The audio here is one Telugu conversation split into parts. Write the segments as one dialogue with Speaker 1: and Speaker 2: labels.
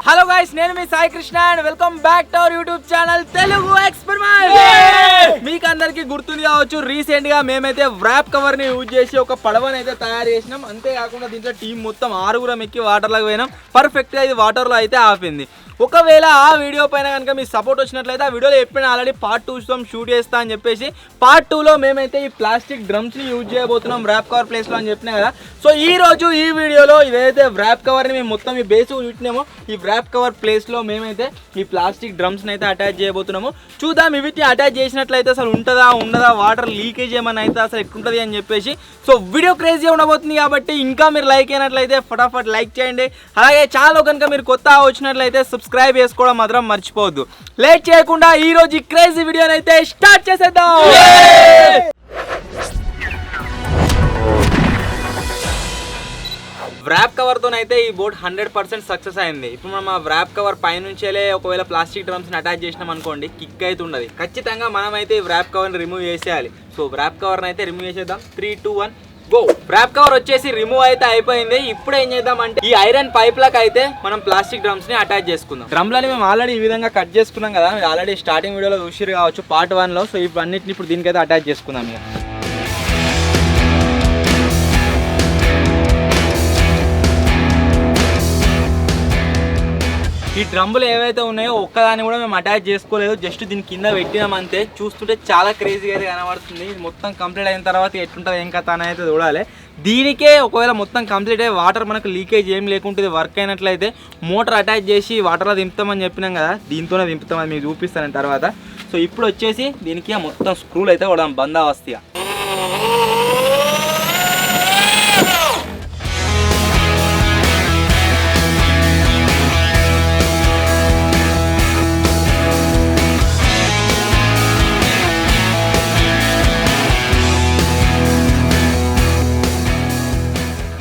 Speaker 1: హలో గైస్, నేను మీ Sai Krishna and welcome back to our YouTube channel Telugu experiment. మీకు అందరికి గుర్తుంది కావచ్చు, రీసెంట్ గా మేమైతే వ్రాప్ కవర్ ని యూజ్ చేసి ఒక పడవని అయితే తయారు చేసినాం. అంతేకాకుండా దీంట్లో టీం మొత్తం 6 ఎక్కి వాటర్ లాగా పోయినాం. పర్ఫెక్ట్ గా ఇది వాటర్ లో అయితే ఆపింది. ఒకవేళ ఆ వీడియో పైన కనుక మీ సపోర్ట్ వచ్చినట్లయితే ఆ వీడియోలో ఎప్పుడైనా ఆల్రెడీ పార్ట్ 2 షూట్ చేస్తా అని చెప్పేసి పార్ట్ 2లో మేమైతే ఈ ప్లాస్టిక్ డ్రమ్స్ ని యూజ్ చేయబోతున్నాం వ్రాప్ కవర్ ప్లేస్ లో అని చెప్పినా కదా. సో ఈ రోజు ఈ వీడియోలో ఇదైతే వ్రాప్ కవర్ ని మేము మొత్తం ఈ బేస్ చూసినామో ఈ వ్రాప్ కవర్ ప్లేస్ లో మేమైతే ఈ ప్లాస్టిక్ డ్రమ్స్ ని అయితే అటాచ్ చేయబోతున్నాము. చూద్దాం వీటిని అటాచ్ చేసినట్లయితే అసలు ఉంటుందా ఉండదా, వాటర్ లీకేజ్ ఏమన్నా అయితే అసలు ఎట్లుంటుంది అని చెప్పేసి. సో వీడియో క్రేజీ ఉండబోతుంది కాబట్టి ఇంకా మీరు లైక్ అయినట్లయితే ఫటాఫట్ లైక్ చేయండి. అలాగే ఛానల్ కనుక మీరు కొత్త వచ్చినట్లయితే సబ్స్క్రైబ్ చేసుకోవడం మాత్రం మర్చిపోవద్దు. లేట్ చేయకుండా ఈ రోజు ఈ క్రేజీ వీడియోని అయితే స్టార్ట్ చేసేద్దాం. వ్రాప్ కవర్తోనైతే ఈ బోట్ 100% సక్సెస్ అయింది. ఇప్పుడు మనం ఆ వ్రాప్ కవర్ పైనుంచేలే ఒకవేళ ప్లాస్టిక్ డ్రమ్స్ని అటాచ్ చేసినాం అనుకోండి, కిక్ అయితే ఉండదు. ఖచ్చితంగా మనమైతే ఈ వ్రాప్ కవర్ని రిమూవ్ చేసేయాలి. సో వ్రాప్ కవర్ని అయితే రిమూవ్ చేసేద్దాం. 3, 2, 1 గో. వ్రాప్ కవర్ వచ్చేసి రిమూవ్ అయితే అయిపోయింది. ఇప్పుడు ఏం చేద్దాం అంటే ఈ ఐరన్ పైప్ లకు అయితే మనం ప్లాస్టిక్ డ్రమ్స్ ని అటాచ్ చేసుకుందాం. డ్రమ్లని మేము ఆల్రెడీ ఈ విధంగా కట్ చేసుకున్నాం కదా, మీరు ఆల్రెడీ స్టార్టింగ్ వీడియోలో చూసిరు కావచ్చు పార్ట్ 1లో. సో ఇవన్నిటిని ఇప్పుడు దీనికైతే అటాచ్ చేసుకుందాం. ఇక ఈ డ్రమ్ములు ఏవైతే ఉన్నాయో ఒక్కదాన్ని కూడా మేము అటాచ్ చేసుకోలేదు, జస్ట్ దీని కింద పెట్టినాం అంతే. చూస్తుంటే చాలా క్రేజీగా అయితే కనబడుతుంది. మొత్తం కంప్లీట్ అయిన తర్వాత ఎట్లుంటుంది ఏం కథ అని అయితే చూడాలి. దీనికే ఒకవేళ మొత్తం కంప్లీట్ అయ్యి వాటర్ మనకు లీకేజ్ ఏం లేకుంటుంది వర్క్ అయినట్లయితే మోటార్ అటాచ్ చేసి వాటర్లో దింపుతామని చెప్పినాం కదా, దీంతోనే దింపుతామని మీకు చూపిస్తాను తర్వాత. సో ఇప్పుడు వచ్చేసి దీనికి మొత్తం స్క్రూలు అయితే కూడా బందోబస్తుగా.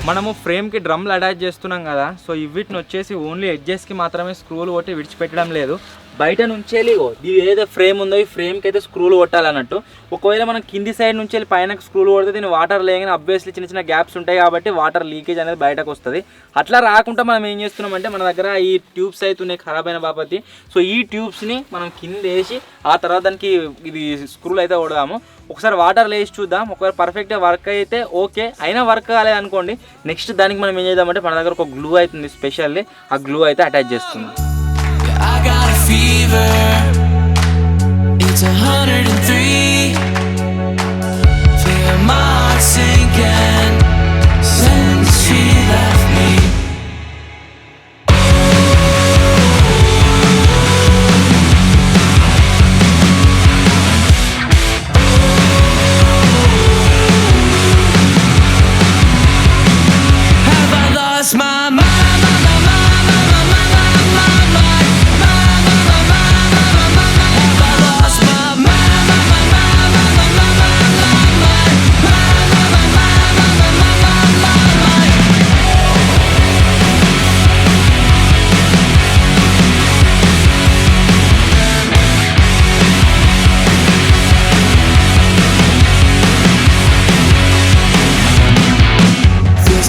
Speaker 1: మనము ఫ్రేమ్కి డ్రమ్లు అటాచ్ చేస్తున్నాం కదా, సో వీటిని వచ్చేసి ఓన్లీ ఎడ్జెస్కి మాత్రమే స్క్రూలు కొట్టి విడిచిపెట్టడం లేదు. బయట నుంచి ఇది ఏదైతే ఫ్రేమ్ ఉందో ఈ ఫ్రేమ్కి అయితే స్క్రూలు కొట్టాలన్నట్టు. ఒకవేళ మనం కింది సైడ్ నుంచి వెళ్ళి పైన స్క్రూలు కొడితే దీన్ని వాటర్ లేని అబ్వియస్లీ చిన్న చిన్న గ్యాప్స్ ఉంటాయి కాబట్టి వాటర్ లీకేజ్ అనేది బయటకు వస్తుంది. అట్లా రాకుండా మనం ఏం చేస్తున్నామంటే మన దగ్గర ఈ ట్యూబ్స్ అయితే ఉన్నాయి ఖరాబ్ అయిన బాపతి. సో ఈ ట్యూబ్స్ని మనం కింద వేసి ఆ తర్వాత దానికి ఇది స్క్రూలు అయితే కొడదాము. ఒకసారి వాటర్ వేసి చూద్దాం. ఒకవేళ పర్ఫెక్ట్గా వర్క్ అయితే ఓకే, అయినా వర్క్ కాలేదు అనుకోండి, నెక్స్ట్ దానికి మనం ఏం చేద్దామంటే మన దగ్గర ఒక గ్లూ అవుతుంది స్పెషల్లీ, ఆ గ్లూ అయితే అటాచ్ చేస్తున్నాం.
Speaker 2: I got a fever, it's 103. Feel my heart sinking since she left me. Have I lost my mind?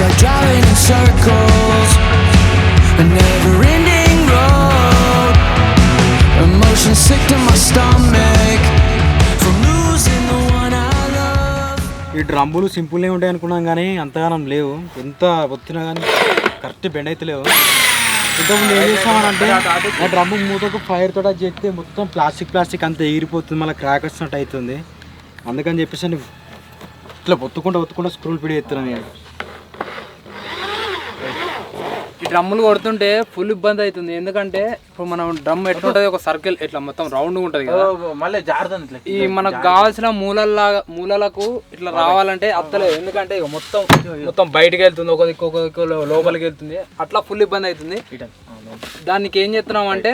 Speaker 2: Like driving in circles, a never-ending road. Emotions sick to my stomach from losing the one I love.
Speaker 3: ఈ డ్రమ్ములు సింపుల్గా ఉంటాయి అనుకున్నాం కానీ అంతగానం లేవు. ఎంత వచ్చినా కానీ కరెక్ట్ బెండ్ అయితే లేవు. ఇంతకుముందు ఏం చేస్తామనంటే ఆ డ్రమ్ము మూతకు ఫైర్ తోట చేస్తే మొత్తం ప్లాస్టిక్ అంతా ఎగిరిపోతుంది, మళ్ళీ క్రాక్ వచ్చినట్టు అవుతుంది. అందుకని చెప్పేసి ఇట్లా ఒత్తుకుంటూ స్క్రూలు పిడి ఎత్తున్నాను నేను.
Speaker 1: ఈ డ్రమ్ములు కొడుతుంటే ఫుల్ ఇబ్బంది అవుతుంది. ఎందుకంటే ఇప్పుడు మనం డ్రమ్ ఎట్లుంటుంది, ఒక సర్కిల్ ఇట్లా మొత్తం రౌండ్ ఉంటుంది కదా,
Speaker 3: మళ్ళీ జారుతుంది.
Speaker 1: ఈ మనకు కావాల్సిన మూలలకు ఇట్లా రావాలంటే అత్తలేదు. ఎందుకంటే మొత్తం బయటకు వెళ్తుంది, ఒక దిక్కు లోపలికి వెళ్తుంది, అట్లా ఫుల్ ఇబ్బంది అవుతుంది. దానికి ఏం చేస్తున్నాం అంటే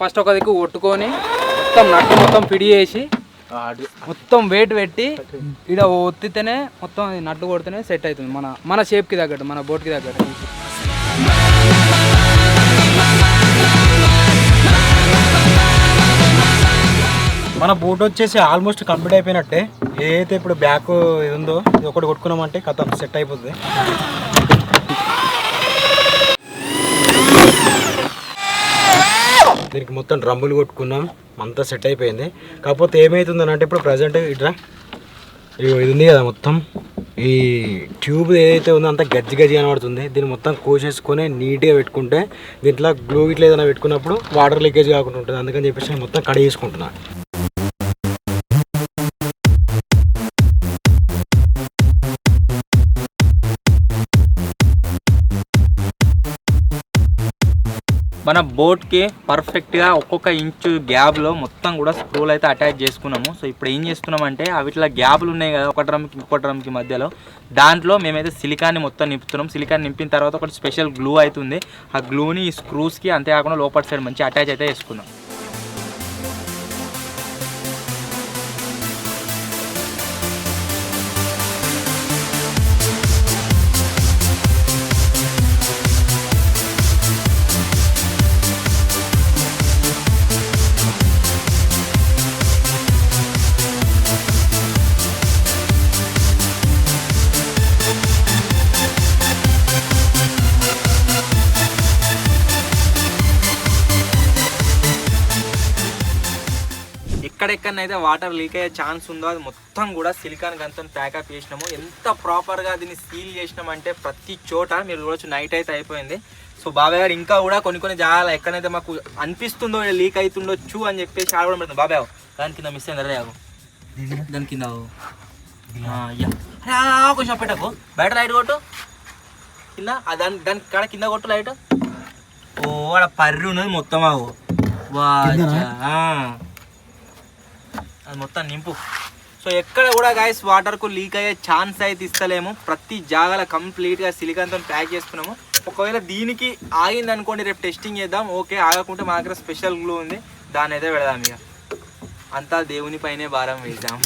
Speaker 1: ఫస్ట్ ఒక దిక్కు కొట్టుకొని మొత్తం పిడి చేసి మొత్తం వెయిట్ పెట్టి ఇక్కడ ఒత్తితేనే మొత్తం నట్టు కొడితేనే సెట్ అవుతుంది మన షేప్కి తగ్గట్టు, మన బోట్కి తగ్గట్టు.
Speaker 3: మన బోట్ వచ్చేసి ఆల్మోస్ట్ కంప్లీట్ అయిపోయినట్టే. ఏదైతే ఇప్పుడు బ్యాక్ ఇది ఉందో ఇది ఒకటి కొట్టుకున్నామంటే కథ సెట్ అయిపోతుంది. దీనికి మొత్తం డ్రమ్ములు కొట్టుకున్నాం, అంతా సెట్ అయిపోయింది. కాకపోతే ఏమవుతుందని అంటే ఇప్పుడు ప్రజెంట్ ఇట్లా ఇది ఉంది కదా, మొత్తం ఈ ట్యూబ్ ఏదైతే ఉందో అంతా గజ్జి కనబడుతుంది. దీన్ని మొత్తం కోసేసుకొని నీట్గా పెట్టుకుంటే దీంట్లో గ్లూ ఇట్లా ఏదైనా పెట్టుకున్నప్పుడు వాటర్ లీకేజ్ కాకుండా ఉంటుంది. అందుకని చెప్పేసి నేను మొత్తం కడిగేసుకుంటున్నాను.
Speaker 1: మన బోట్కి పర్ఫెక్ట్గా ఒక్కొక్క ఇంచు గ్యాప్లో మొత్తం కూడా స్క్రూలు అయితే అటాచ్ చేసుకున్నాము. సో ఇప్పుడు ఏం చేస్తున్నామంటే అవిట్లా గ్యాప్లు ఉన్నాయి కదా, ఒక డ్రమ్కి ఇంకో డ్రమ్కి మధ్యలో, దాంట్లో మేమైతే సిలికాన్ని మొత్తం నింపుతున్నాం. సిలికాన్ నింపిన తర్వాత ఒకటి స్పెషల్ గ్లూ అవుతుంది. ఆ గ్లూని ఈ స్క్రూస్కి అంతేకాకుండా లోపల సైడ్ మంచి అటాచ్ అయితే చేసుకున్నాం. ఎక్కడెక్కడనైతే వాటర్ లీక్ అయ్యే ఛాన్స్ ఉందో అది మొత్తం కూడా సిలికాన్ గన్తో ప్యాకప్ చేసినాము. ఎంత ప్రాపర్గా దీన్ని సీల్ చేసినామంటే ప్రతి చోట మీరు చూడొచ్చు నైట్ అయితే అయిపోయింది. సో బాబాయ్ గారు ఇంకా కూడా కొన్ని జాగాలు ఎక్కడైతే మాకు అనిపిస్తుందో లీక్ అవుతుండొచ్చు అని చెప్పేసి ఆడ కూడా పెడుతుంది. బాబాయ్ దాని కింద మిస్ అయింది, రే దాని కింద కొంచెం పెట్టకు, బయట లైట్ కొట్టు కింద, దాని కాడ కింద కొట్టు లైట్. ఓ ఆడ పర్రి ఉన్నది మొత్తం అవు అది మొత్తం నింపు. సో ఎక్కడ కూడా గాయస్ వాటర్కు లీక్ అయ్యే ఛాన్స్ అయితే ఇస్తలేము. ప్రతి జాగాలో కంప్లీట్గా సిలికాన్తో ప్యాక్ చేసుకున్నాము. ఒకవేళ దీనికి ఆగింది అనుకోండి రేపు టెస్టింగ్ చేద్దాం. ఓకే ఆగకుంటే మా దగ్గర స్పెషల్ గ్లూ ఉంది, దాన్ని అయితే పెడదాం. ఇక అంతా దేవుని పైనే భారం వేద్దాం.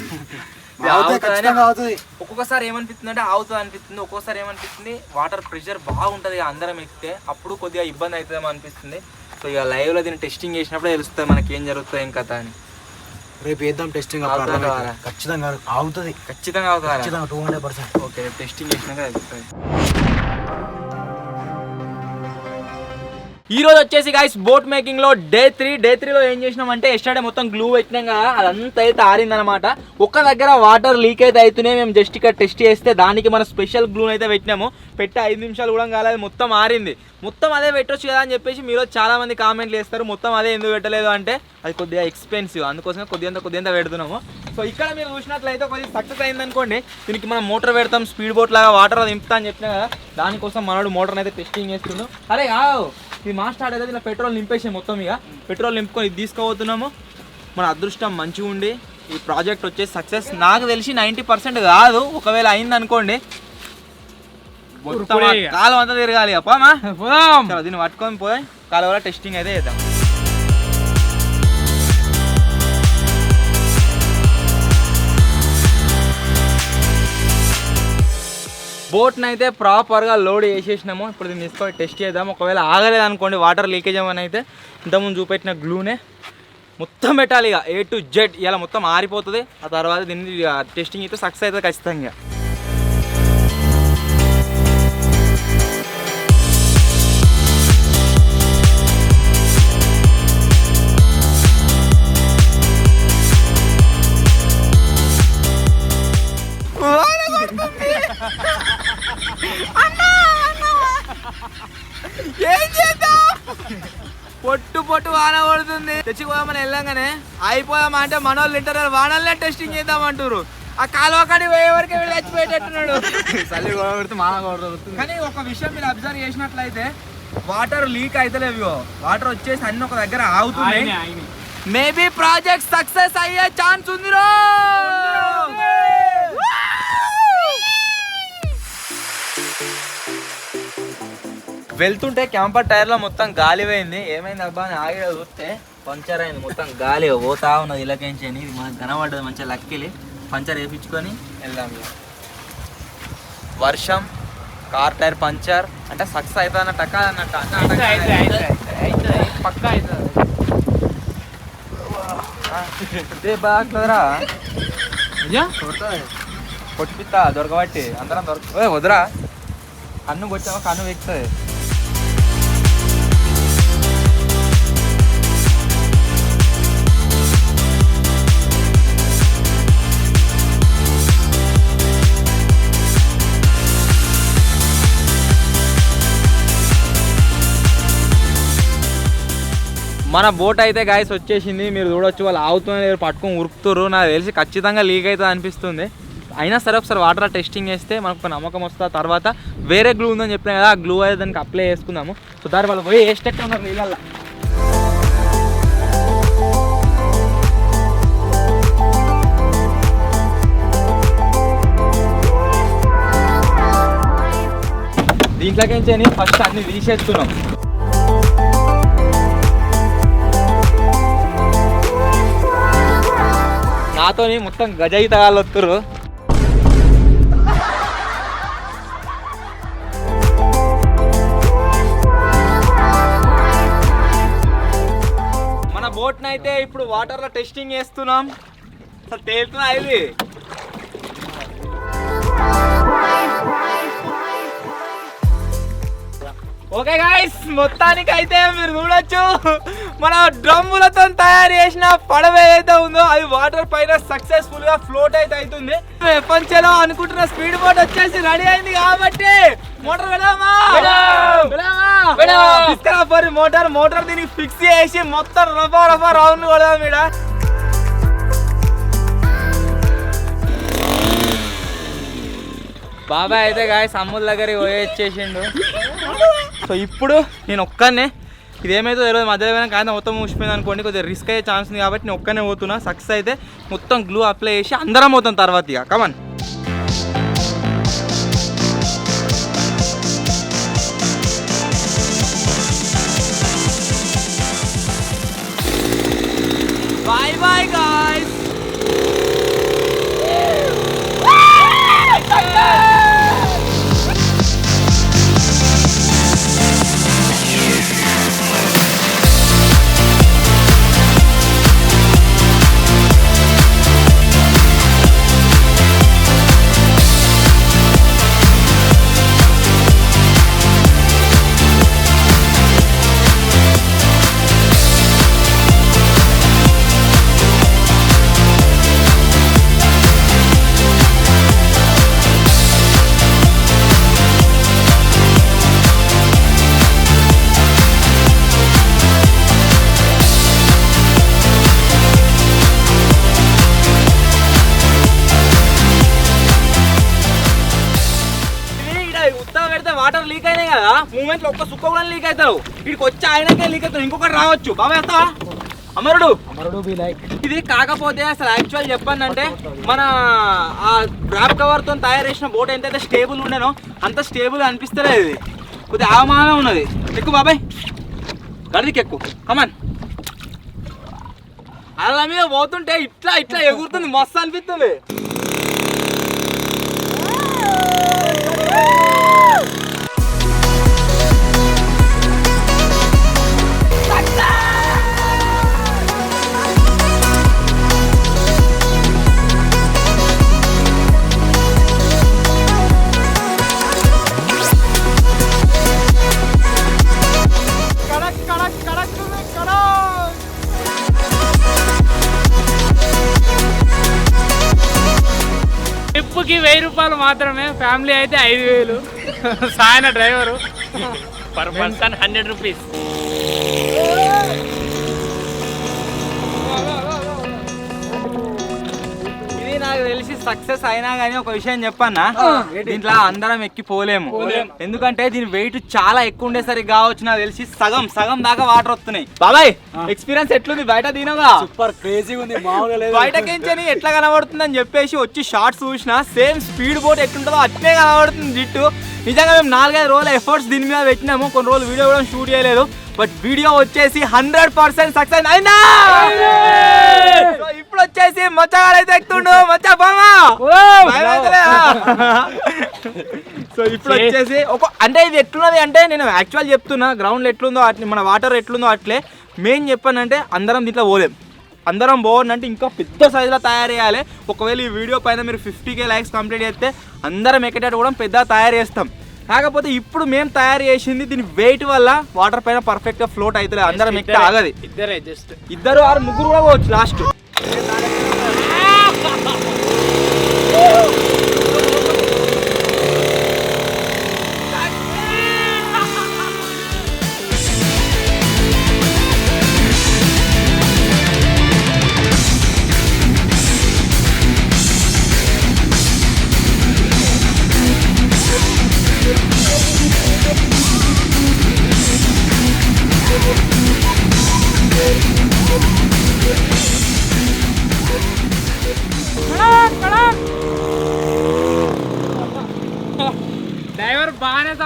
Speaker 1: ఒక్కొక్కసారి ఏమనిపిస్తుంది అంటే ఆగుతుంది అనిపిస్తుంది, ఒక్కొక్కసారి ఏమనిపిస్తుంది వాటర్ ప్రెషర్ బాగుంటుంది అందరం ఎక్కితే అప్పుడు కొద్దిగా ఇబ్బంది అవుతుందేమో అనిపిస్తుంది. సో ఇక లైవ్లో దీన్ని టెస్టింగ్ చేసినప్పుడే తెలుస్తుంది మనకి ఏం జరుగుతుంది ఏం కథ అని.
Speaker 3: రేపు వేద్దాం టెస్టింగ్, ఖచ్చితంగా అవుతుంది,
Speaker 1: ఖచ్చితంగా అవుతుంది
Speaker 3: 200%.
Speaker 1: ఓకే రేపు టెస్టింగ్ చేసినాక తెలుస్తుంది. ఈ రోజు వచ్చేసి గాయస్ బోట్ మేకింగ్ లో డే 3లో ఏం చేసినామంటే ఎస్టర్డే మొత్తం గ్లూ పెట్టినాం కదా, అదంతా అయితే ఆరిందనమాట. ఒక్క దగ్గర వాటర్ లీక్ అయితే అవుతున్నాయి. మేము జస్ట్ ఇక్కడ టెస్ట్ చేస్తే దానికి మన స్పెషల్ గ్లూ అయితే పెట్టినాము. పెట్టి 5 నిమిషాలు కూడా కాలేదు, మొత్తం ఆరింది. మొత్తం అదే పెట్టొచ్చు కదా అని చెప్పేసి మీరు చాలా మంది కామెంట్లు చేస్తారు. మొత్తం అదే ఎందుకు పెట్టలేదు అంటే అది కొద్దిగా ఎక్స్పెన్సివ్, అందుకోసమే కొద్దిగా పెడుతున్నాము. సో ఇక్కడ మీరు చూసినట్లయితే కొద్దిగా సక్సెస్ అయిందనుకోండి, దీనికి మనం మోటార్ పెడతాం, స్పీడ్ బోట్ లాగా వాటర్ దింపుతా అని చెప్పినా కదా, దానికోసం మనోడు మోటార్ అయితే టెస్టింగ్ చేస్తున్నాం. అరే ఇది మా స్టార్ట్ అయితే ఇలా పెట్రోల్ నింపేసి మొత్తం ఇక పెట్రోల్ నింపుకొని ఇది తీసుకుపోతున్నాము. మన అదృష్టం మంచిగా ఉండి ఈ ప్రాజెక్ట్ వచ్చేసి సక్సెస్ నాకు తెలిసి 90% కాదు. ఒకవేళ అయింది అనుకోండి కాలం అంతా తిరగాలి. అప్పమా దీన్ని పట్టుకొని పోయి కాలువలో టెస్టింగ్ అయితే చేద్దాం. బోట్ని అయితే ప్రాపర్గా లోడ్ చేసేసినాము. ఇప్పుడు దీన్ని తీసుకొని టెస్ట్ చేద్దాం. ఒకవేళ ఆగలేదు అనుకోండి వాటర్ లీకేజ్ ఏమని అయితే ఇంతకుముందు చూపెట్టిన గ్లూనే మొత్తం పెట్టాలి. ఇక A to Z ఇలా మొత్తం ఆరిపోతుంది. ఆ తర్వాత దీన్ని టెస్టింగ్ అయితే సక్సెస్ అవుతుంది ఖచ్చితంగా. ఏం చేద్దాం, పొట్టు వాన పడుతుంది. తెచ్చిపోదామని వెళ్ళంగానే అయిపోదామా అంటే మనోళ్ళు ఇంటర్నల్ వానల్లే టెస్టింగ్ చేద్దామంటారు. ఆ కాలువ కాడి పోయే వరకు వీళ్ళు చచ్చిపోయేటట్టున్నాడు. కానీ ఒక విషయం మీరు అబ్జర్వ్ చేసినట్లయితే వాటర్ లీక్ అయితలేవు, వాటర్ వచ్చేసి అన్ని ఒక దగ్గర ఆగుతున్నాయి. మేబీ ప్రాజెక్ట్ సక్సెస్ అయ్యే ఛాన్స్ ఉంది. వెళ్తుంటే క్యాంపర్ టైర్లో మొత్తం గాలి పోయింది. ఏమైంది అబ్బా అని ఆగి చూస్తే పంచర్ అయింది. మొత్తం గాలి పోతా ఉన్నది ఇలాకేంచి అని. ఇది మనకు కనబడ్డది మంచిగా లక్కిలి పంచర్ వేయించుకొని వెళ్దాం. వర్షం కార్ టైర్ పంచర్ అంటే సక్సెస్ అవుతుంది అన్నట్టు అన్నట్టు పక్కా అవుతుంది. అదే బాగా కొట్టిపిస్తా దొరకబట్టి అందరం వదరా కన్ను కొట్టావా కన్ను వెక్కుతుంది. మన బోట్ అయితే గాయస్ వచ్చేసింది. మీరు చూడొచ్చు, వాళ్ళు ఆగుతున్నారు, పట్టుకొని ఉరుకుతున్నారు. నాకు తెలిసి ఖచ్చితంగా లీక్ అవుతుంది అనిపిస్తుంది. అయినా సరే ఒకసారి వాటర్ టెస్టింగ్ చేస్తే మనకు ఒక నమ్మకం వస్తుంది. తర్వాత వేరే గ్లూ ఉందని చెప్పినా కదా, ఆ గ్లూ అయితే దానికి అప్లై చేసుకుందాము. సో దాని వాళ్ళు పోయి వేసేటట్టు ఉన్నారు నీళ్ళల్లో. దీంట్లోకి ఫస్ట్ అన్ని తీసేస్తున్నాం. నాతో మొత్తం గజయి తగాలొత్తురు. మన బోట్ని అయితే ఇప్పుడు వాటర్లో టెస్టింగ్ చేస్తున్నాం. అసలు తేలుతున్నా ఇది. ఓకే గాయ్స్, మొత్తానికి అయితే మీరు చూడొచ్చు, మన డ్రమ్ములతో తయారు చేసిన పడవ ఏదైతే ఉందో అది వాటర్ పైన సక్సెస్ఫుల్ గా ఫ్లోట్ అయితే అవుతుంది. ప్రపంచంలో అనుకుంటున్న స్పీడ్ బోట్ వచ్చేసి రెడీ అయింది కాబట్టి మోటార్ మోటార్ దీనికి ఫిక్స్ చేసి మొత్తం రఫా రౌండ్ కొడదాం ఈడ. బాబాయ్ అయితే గాయస్ అమ్ముల దగ్గరికి పోయేసేసిండు. సో ఇప్పుడు నేను ఒక్కనే, ఇదేమైతే తెలియదు, మధ్యలో పోయినా కాదు మొత్తం మూసిపోయింది అనుకోండి, కొద్దిగా రిస్క్ అయ్యే ఛాన్స్ ఉంది కాబట్టి నేను ఒక్కనే పోతున్నా. సక్సెస్ అయితే మొత్తం గ్లూ అప్లై చేసి అందరం పోతాం తర్వాత. ఇక come on. Bye bye guys. Water leak అయినాయి కదా, మూమెంట్ లో ఒక్క సుక్క కూడా లీక్ అవుతారు. వీడికి వచ్చి ఆయనకే లీక్ అవుతారు, ఇంకొకటి రావచ్చు. బాబా వేస్తావా అమరుడు బి లైక్ ఇది. కాకపోతే అసలు యాక్చువల్ చెప్పండి అంటే మన ఆ ర్యాప్ కవర్ తో తయారు చేసిన బోట్ ఎంతైతే స్టేబుల్ ఉండేనో అంత స్టేబుల్ అనిపిస్తలేదు. ఇది కొద్దిగా ఆవమానమే ఉన్నది. ఎక్కువ బాబాయ్, గడికి ఎక్కువ. కమాన్. అలా మీద పోతుంటే ఇట్లా ఎగురుతుంది, మస్తు అనిపిస్తుంది.
Speaker 4: ట్రిప్కి 1000 రూపాయలు మాత్రమే, ఫ్యామిలీ అయితే 5000. సాయన డ్రైవరు పర్ పర్సన్ 100 రూపీస్.
Speaker 1: ఇది నాకు తెలిసి సక్సెస్ అయినా కానీ ఒక విషయం చెప్పన్నా, దీంట్లో అందరం ఎక్కిపోలేము. ఎందుకంటే దీని వెయిట్ చాలా ఎక్కువ ఉండేసరికి కావచ్చు, నాకు తెలిసి సగం దాకా వాటర్ వస్తున్నాయి. బాబాయ్ ఎక్స్పీరియన్స్ ఎట్లుంది? బయట దీనగా
Speaker 3: సూపర్ క్రేజీ ఉంది, మామూలుగా లేదు.
Speaker 1: బయటకించని ఎట్లా కనబడుతుంది అని చెప్పేసి వచ్చి షార్ట్స్ చూసిన, సేమ్ స్పీడ్ బోట్ ఎట్లుంటుందో అట్లే కనబడుతుంది జిట్టు. నిజంగా మేము 4-5 రోజుల ఎఫర్ట్స్ దీని మీద పెట్టినాము. కొన్ని రోజులు వీడియో కూడా షూట్ చేయలేదు, బట్ వీడియో వచ్చేసి 100% సక్సెస్ అయిందా. ఇప్పుడు వచ్చేసి మచ్చగాడైతే ఎక్కుతుండు. మచ్చా బామా. సో ఇప్పుడు వచ్చేసి అంటే ఇది ఎట్లున్నది అంటే, నేను యాక్చువల్ చెప్తున్నా, గ్రౌండ్ ఎట్లుందో అట్లే, మన వాటర్ ఎట్లుందో అట్లే. మెయిన్ చెప్పానంటే అందరం దీంట్లో పోలేం. అందరం బాగుందంటే ఇంకా పెద్ద సైజులో తయారు చేయాలి. ఒకవేళ ఈ వీడియో పైన మీరు 50K లైక్స్ కంప్లీట్ చేస్తే అందరం ఎక్కేటట్టు కూడా పెద్ద తయారు చేస్తాం. కాకపోతే ఇప్పుడు మేము తయారు చేసింది దీని వెయిట్ వల్ల వాటర్ పైన పర్ఫెక్ట్ గా ఫ్లోట్ అవుతుంది. అందరం ఎక్కితే ఆగది. ఇద్దరు ఆరు ముగ్గురు కూడా పోవచ్చు లాస్ట్.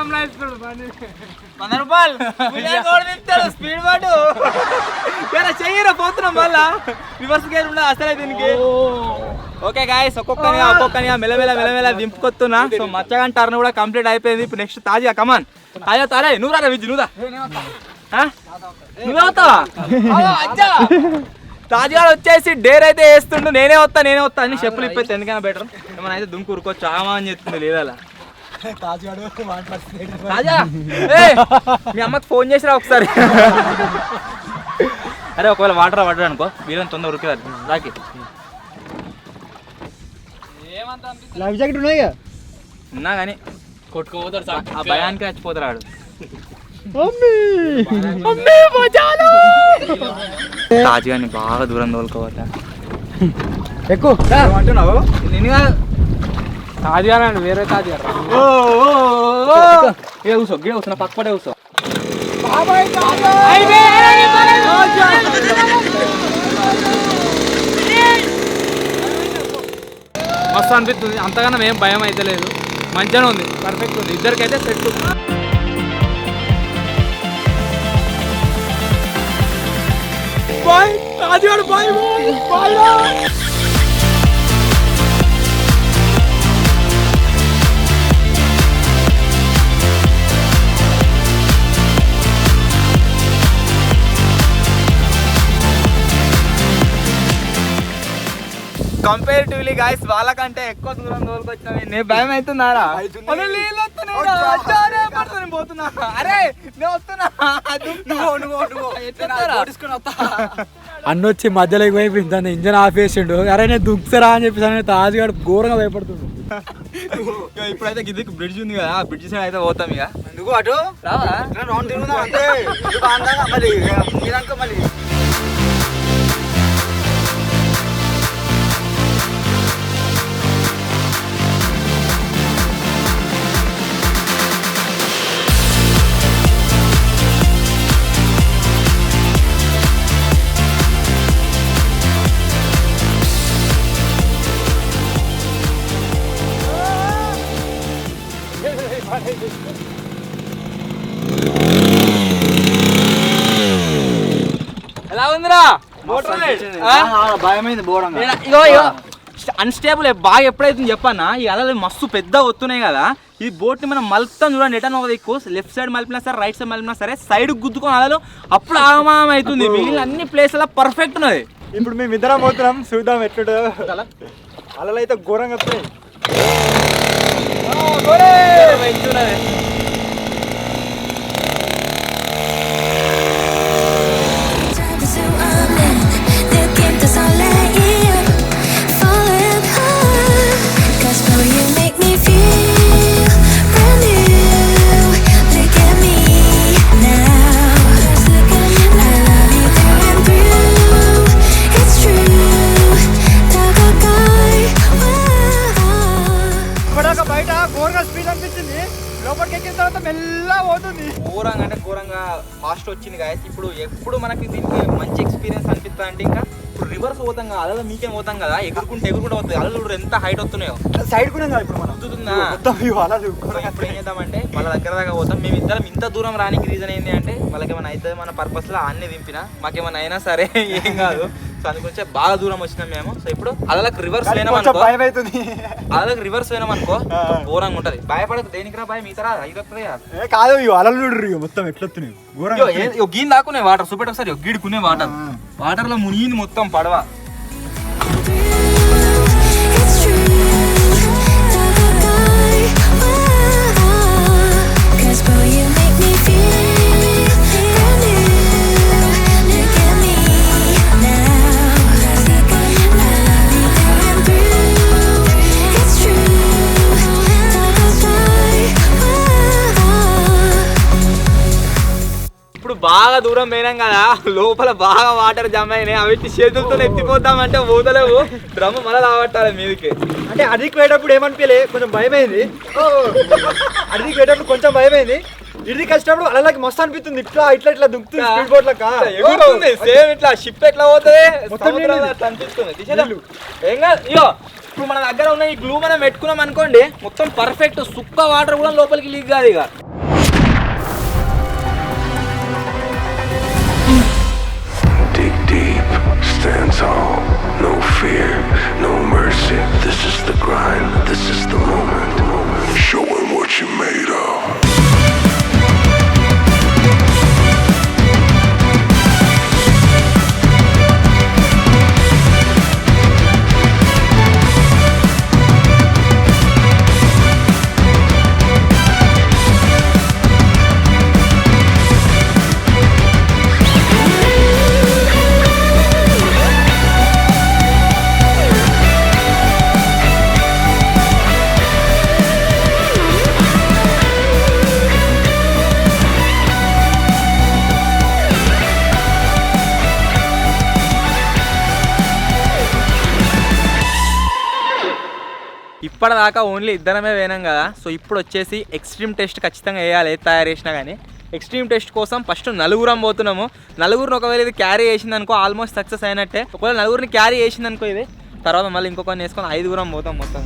Speaker 4: సంలాయిస్తున్నాడు బండి.
Speaker 1: 100 రూపాయలు స్పీడ్ పాటు చెయ్యరా పోతున్నాం మళ్ళా రివర్స్ గేర్ ఉండదు అసలే దీనికి. ఓకే గాయస్ ఒక్కొక్కనిగా మెల్లమెల్ల దింపుకొస్తున్నా. సో మచ్చగాని టర్న్ కూడా కంప్లీట్ అయిపోయింది. ఇప్పుడు నెక్స్ట్ తాజా కమాన్ తాజా తారే నువ్వు రా విజ్జు నువ్వుదా నువ్వవుతావా తాజ్గాడు వచ్చేసి డేర్ అయితే వేస్తుండు. నేనే వస్తా అని చెప్పులు ఇప్పేస్తే ఎందుకైనా బెటర్. ఏమైనా అయితే దుమ్ము కూరుకోవచ్చు ఆమా అని చెప్తుంది లేదా తాజా మీ అమ్మకి ఫోన్ చేసిరా ఒకసారి. అరే ఒకవేళ వాటర్ పడ్డాడు అనుకో వీళ్ళని తొందర ఉరికిరారు రాకి.
Speaker 3: లైఫ్ జాకెట్ ఉన్నాయి
Speaker 1: ఉన్నా కానీ
Speaker 4: కొట్టుకోపోతాడు
Speaker 1: ఆ భయానికి చచ్చిపోతాడు. తాజ్గాని బాగా దూరం తోలుకోవద్దా
Speaker 3: ఎక్కువ
Speaker 1: అంటున్నావు నేను
Speaker 4: తాజానండి వేరే తాజా
Speaker 1: కూర్చో గిడ కూర్చున్నా పక్క పడే కూర్చో.
Speaker 4: మస్తు అనిపిస్తుంది. అంతగానో ఏం భయం అయితే లేదు. మంచిగానే ఉంది. పర్ఫెక్ట్ ఉంది. ఇద్దరికైతే సెట్.
Speaker 1: కంపేరిటివ్లీ గాయస్ వాళ్ళకంటే ఎక్కువ దూరం తోలుకొచ్చినా నేను భయం అవుతున్నారా పోతున్నా. అరే నేను వస్తున్నా
Speaker 3: అన్న వచ్చి మధ్యలోకి పోయి దాన్ని ఇంజన్ ఆఫ్ చేసిండు. అరే నేను దుక్కుతారా అని చెప్పేసి తాజుగాడు ఘోరంగా భయపడుతుండు.
Speaker 1: ఇప్పుడైతే గిద్దకి బ్రిడ్జ్ ఉంది కదా ఆ బ్రిడ్జ్ సైడ్ అయితే పోతాం ఇక.
Speaker 3: ఎందుకు అటు
Speaker 1: రావా
Speaker 3: రౌండ్ తిరుగుదాం అంతే మళ్ళీ మళ్ళీ
Speaker 1: ఎలా ఉందిరా
Speaker 3: భయమైంది బోడంగా.
Speaker 1: ఇగో అన్స్టేబుల్ బాగా ఎప్పుడైతుంది చెప్పన్నా ఈ అలలు మస్తు పెద్ద వస్తున్నాయి కదా. ఈ బోట్ ని మనం మలుపుతాం చూడండి. ఎటన్నా ఒక దిక్కు లెఫ్ట్ సైడ్ మలిపినా సరే రైట్ సైడ్ మలిపినా సరే సైడ్ గుద్దుకొని అలలు అప్పుడు ఆగమాగం అవుతుంది. మిగిలిన అన్ని ప్లేస్ అలా పర్ఫెక్ట్ ఉన్నది.
Speaker 3: ఇప్పుడు మేము ఇద్దరం పోతున్నాం చూద్దాం ఎట్లుంటో. అలలు అయితే ఘోరంగా వస్తాయి. బయట ఘోరంగా స్పీడ్ అనిపించింది. లోపలికి ఎక్కిన తర్వాత మెల్లగా పోతుంది.
Speaker 1: ఘోరంగా అంటే ఘోరంగా ఫాస్ట్ వచ్చింది గాయస్. ఇప్పుడు ఎప్పుడు మనకి దీనికి మంచి ఎక్స్పీరియన్స్ అనిపిస్తుంది అంటే ఇంకా ఇప్పుడు రివర్స్ పోతాం కదా అలా మీకేం పోతాం కదా ఎగురుకుంటే వస్తుంది. అలలు కూడా ఎంత హైట్ వస్తున్నాయో
Speaker 3: సైడ్ కూడా ఇప్పుడు మనం
Speaker 1: ఇప్పుడు ఏం చేద్దామంటే వాళ్ళ దగ్గర దాకా పోతాం. మేము ఇద్దరం ఇంత దూరం రానికి రీజన్ ఏంటి అంటే వాళ్ళకి ఏమైనా అవుతుంది మన పర్పస్ లో అన్నీ దింపినా మాకేమైనా అయినా సరే ఏం కాదు. సో అందుగురించి బాగా దూరం వచ్చినాం మేము. సో ఇప్పుడు అలలకు రివర్స్ పోయినామనుకో అలలకు రివర్స్ పోయినామనుకో ఘోరంగా ఉంటది. భయపడదు దేనికి రా భయం ఇతరా ఇది
Speaker 3: కాదు అలలు చూడరు మొత్తం ఎట్లొస్తున్నాయి.
Speaker 1: గీని దాక్కున్నాయి వాటర్ చూపెట్టు ఒకసారి గీడుకునే వాటర్ లో మునిగింది మొత్తం పడవ. ఇప్పుడు బాగా దూరం పోయినాం కదా లోపల బాగా వాటర్ జమ అయినాయి. అవి చేతులతో ఎత్తిపోతామంటే పోతలేవు. డ్రమ్ మళ్ళీ రాబట్టాలి మీదకి.
Speaker 3: అంటే అడిగి పోయేటప్పుడు ఏమనిపించలే కొంచెం భయమైంది. అడిగి పోయేటప్పుడు కొంచెం భయమైంది. ఇది కష్టపడు అలలకి మస్తు అనిపిస్తుంది. ఇట్లా దుక్కుతుంది స్పీడ్ బోట్ లెక్క
Speaker 1: ఎగురుతుంది. సేమ్ ఇట్లా షిప్ ఎట్లా పోతుంది అనిపిస్తుంది. ఏం కాదు ఇగో ఇప్పుడు మన దగ్గర ఉన్న ఈ గ్లూ మనం పెట్టుకున్నాం అనుకోండి మొత్తం పర్ఫెక్ట్ సుక్క వాటర్ కూడా లోపలికి లీక్ కాదు ఇక. ఇప్పటిదాకా ఓన్లీ ఇద్దరమే వేనాం కదా. సో ఇప్పుడు వచ్చేసి ఎక్స్ట్రీమ్ టెస్ట్ ఖచ్చితంగా వేయాలి, ఏది తయారు చేసినా కానీ. ఎక్స్ట్రీమ్ టెస్ట్ కోసం ఫస్ట్ నలుగురం పోతున్నాము. నలుగురిని ఒకవేళ ఇది క్యారీ చేసింది అనుకో ఆల్మోస్ట్ సక్సెస్ అయినట్టే. ఒకవేళ నలుగురిని క్యారీ చేసింది అనుకో ఇది, తర్వాత మళ్ళీ ఇంకొకరిని వేసుకొని 5గురం పోతాం మొత్తం.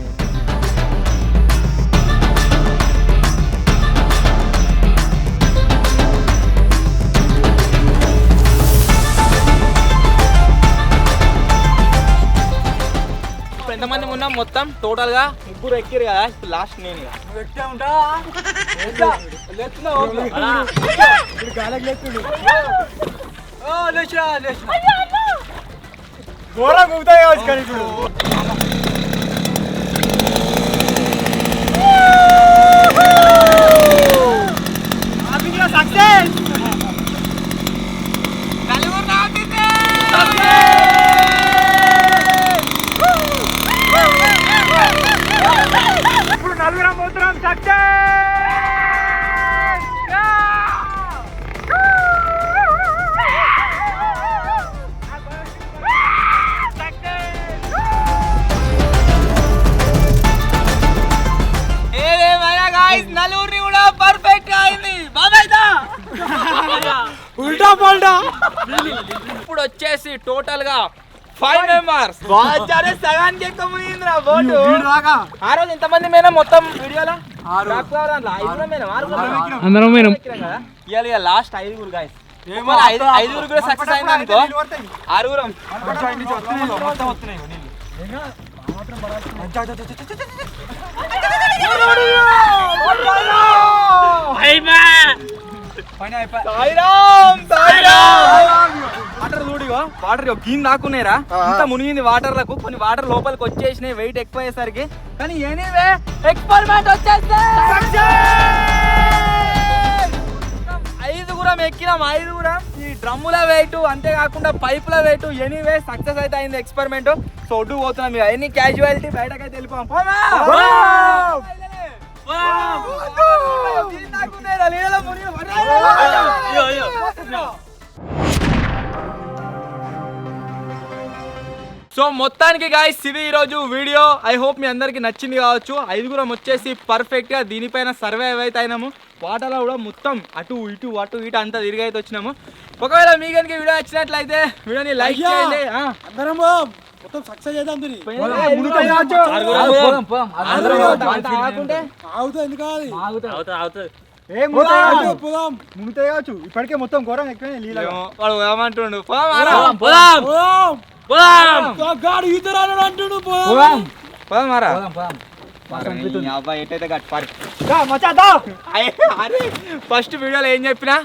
Speaker 1: ఎంతమంది ఉన్నాం మొత్తం టోటల్ గా? 3 ఎక్కిరు కదా, ఇప్పుడు లాస్ట్ నేను. నలుగురిని కూడా పర్ఫెక్ట్ గా అయింది. ఇప్పుడు వచ్చేసి టోటల్ గా 5 మెంబర్స్. సగానికి ఎక్కువ మునిగిందిరా బోటు. ఆ రోజు ఎంతమంది మేనా మొత్తం వీడియోలో? 5 ఇవాళ లాస్ట్ 5గురు గాయస్. 5గురు కూడా సక్సెస్ అయింది అనుకో 6గురం. వాటర్ చూడిగో, వాటర్ గీన్ దాక్కున్నాయిరా, ఇంత మునిగింది వాటర్లకు. కొన్ని వాటర్ లోపలికి వచ్చేసినాయి వెయిట్ ఎక్కువ అయ్యేసరికి. కానీ ఎనీవే ఎక్స్పెరిమెంట్ వచ్చేస్తే 5గురం ఎక్కినాం. 5గురం ఈ డ్రమ్ముల వెయిట్ అంతేకాకుండా పైపుల వెయిట్. ఎనీవే సక్సెస్ అయితే అయింది ఎక్స్పెరిమెంట్. సో ఒడ్డు పోతున్నాం ఇక. ఎన్ని క్యాజువాలిటీ బయటకైతే వెళ్ళిపోయాం. సో మొత్తానికి గాయ్స్ ఇది ఈరోజు వీడియో. ఐ హోప్ మీ అందరికి నచ్చింది కావచ్చు. 5గురం వచ్చేసి పర్ఫెక్ట్ గా దీనిపైన సర్వైవ్ అయితే అయినాము. వాటర్లో కూడా మొత్తం అటు ఇటు అంతా తిరిగి అయితే వచ్చినాము. ఒకవేళ మీ కనుక వీడియో నచ్చినట్లయితే వీడియోని లైక్ చేయండి.
Speaker 3: మొత్తం సక్సెస్ చేద్దాం. ఇప్పటికే మొత్తం ఘోరం ఎక్కువ
Speaker 1: ఏమంటుండు ఫస్ట్ వీడియోలో ఏం చెప్పినా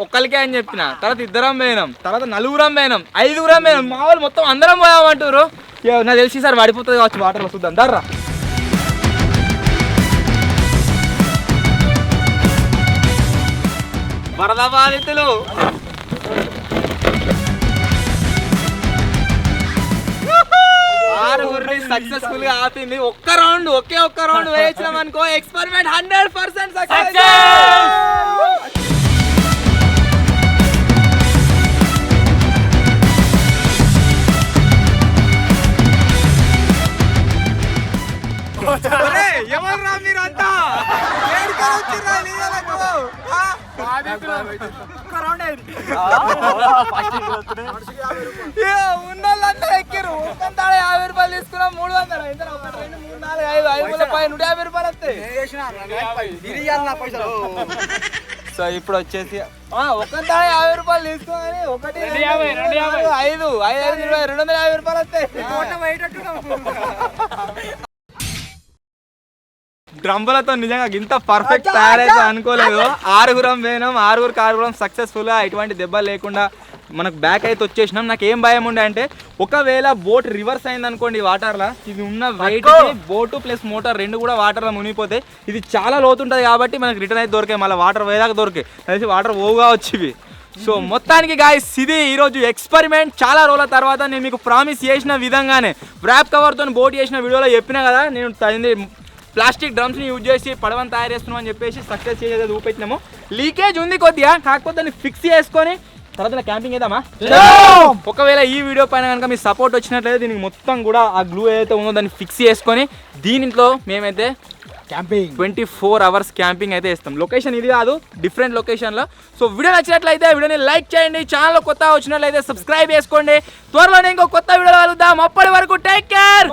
Speaker 1: ఒక్కరికే అని చెప్పిన, తర్వాత 2 పోయినాం, తర్వాత 4గురం పోయినాం, 5గురం పోయినాం. మా వాళ్ళు మొత్తం అందరం పోయామంటారు. నాకు తెలిసి సార్ పడిపోతుంది కావచ్చు వాటర్లో. చూద్దాం దర్రా. వరద బాధితులు 6గురిని సక్సెస్ఫుల్ గా ఆపింది. ఒక్క రౌండ్ వేయించినాం అనుకో ఎక్స్పెరిమెంట్ 100% సక్సెస్. ఎవర్రా మీరంతా? ఉన్నోళ్ళంతా ఎక్కిరు. 50 రూపాయలు తీసుకున్నాం. 300 2 3 4 5 5 150 రూపాయలు వస్తాయి. సో ఇప్పుడు వచ్చేసి 50 రూపాయలు తీసుకుని 1 5 250 రూపాయలు వస్తాయి. డ్రమ్ములతో నిజంగా ఇంత పర్ఫెక్ట్ తయారైతే అనుకోలేదు. 6గురం పోయినాం. 6గురం సక్సెస్ఫుల్ గా ఎటువంటి దెబ్బలు లేకుండా మనకు బ్యాక్ అయితే వచ్చేసినాం. నాకు ఏం భయం ఉండే అంటే ఒకవేళ బోట్ రివర్స్ అయింది అనుకోండి వాటర్లో, ఇది ఉన్న వెయిట్ బోటు ప్లస్ మోటార్ 2 కూడా వాటర్లో మునిగిపోతాయి. ఇది చాలా లోతుంటది కాబట్టి మనకు రిటర్న్ అయితే దొరికాయి, మళ్ళీ వాటర్ పోయేదాకా దొరికాయి. కలిసి వాటర్ ఓవుగా వచ్చేవి. సో మొత్తానికి గాయ్స్ ఇది ఈరోజు ఎక్స్పెరిమెంట్. చాలా రోజుల తర్వాత నేను మీకు ప్రామిస్ చేసిన విధంగానే వ్రాప్ కవర్తో బోట్ చేసిన వీడియోలో చెప్పినా కదా, నేను ప్లాస్టిక్ డ్రమ్స్ని యూజ్ చేసి పడవని తయారు చేస్తున్నాం అని చెప్పేసి సక్సెస్ చేసేది చూపెట్టినాము. లీకేజ్ ఉంది కొద్దిగా, కాకపోతే దాన్ని ఫిక్స్ చేసుకొని తర్వాత క్యాంపింగ్ వేద్దామా? ఒకవేళ ఈ వీడియో పైన కనుక మీ సపోర్ట్ వచ్చినట్లయితే దీనికి మొత్తం కూడా ఆ గ్లూ ఏదైతే ఉందో దాన్ని ఫిక్స్ చేసుకొని దీనిలో మేమైతే
Speaker 3: క్యాంపింగ్
Speaker 1: 24 hours క్యాంపింగ్ అయితే ఇస్తాం. లొకేషన్ ఇది కాదు, డిఫరెంట్ లొకేషన్లో. సో వీడియో నచ్చినట్లయితే వీడియోని లైక్ చేయండి, ఛానల్ కొత్తగా వచ్చినట్లయితే సబ్స్క్రైబ్ చేసుకోండి. త్వరలోనే ఇంకో కొత్త వీడియో కలుద్దాం. అప్పటి వరకు టేక్ కేర్.